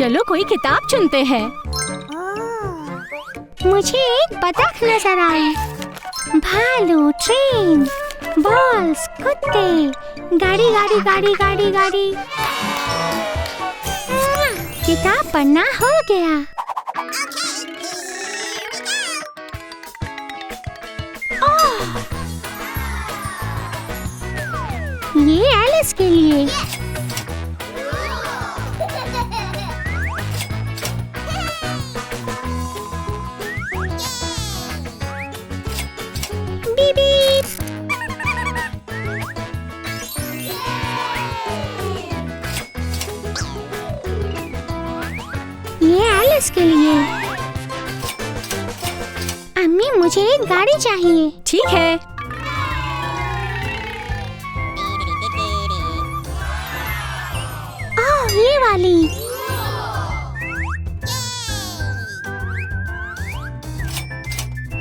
चलो कोई किताब चुनते हैं। मुझे एक बतख नजर आई। भालू, ट्रेन, बॉल्स, कुत्ते, गाड़ी गाड़ी गाड़ी गाड़ी गाड़ी। किताब पढ़ना हो गया। ये एलिस के लिए। बीबी। ये एलिस के लिए। अम्मी मुझे एक गाड़ी चाहिए। ठीक है। ये वाली।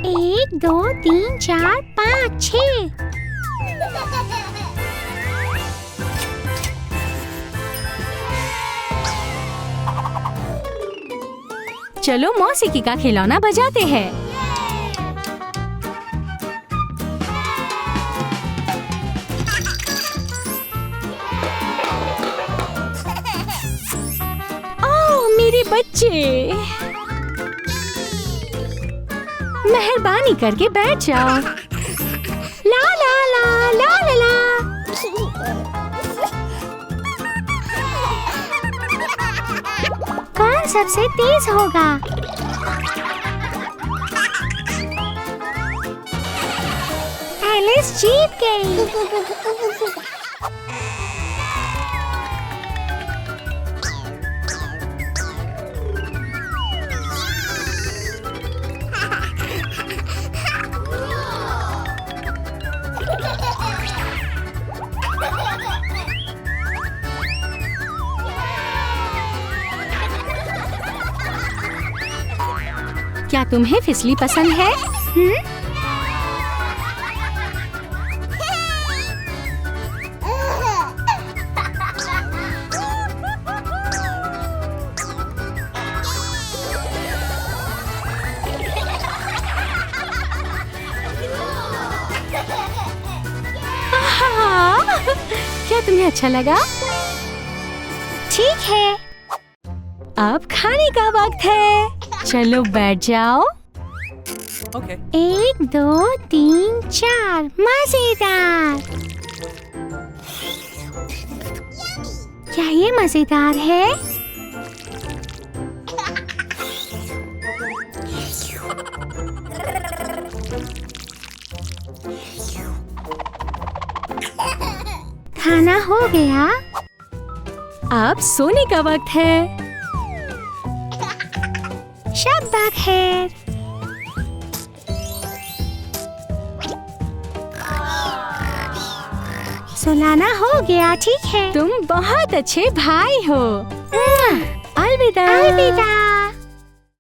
एक, दो, तीन, चार, पाँच, 6। चलो मौसीकी का खिलौना बजाते हैं। मेरे बच्चे, मेहरबानी करके बैठ जाओ। ला ला ला ला ला ला। कौन सबसे तेज होगा? एलिस जीत गई। क्या तुम्हें फिसली पसंद है? क्या तुम्हें अच्छा लगा? ठीक है। अब खाने का वक्त है। चलो बैठ जाओ। Okay. 1, 2, 3, 4। मजेदार। क्या ये मजेदार है? खाना हो गया। अब सोने का वक्त है। शब्बा खैर। सुलाना हो गया। ठीक है। तुम बहुत अच्छे भाई हो। अलविदा। अलविदा।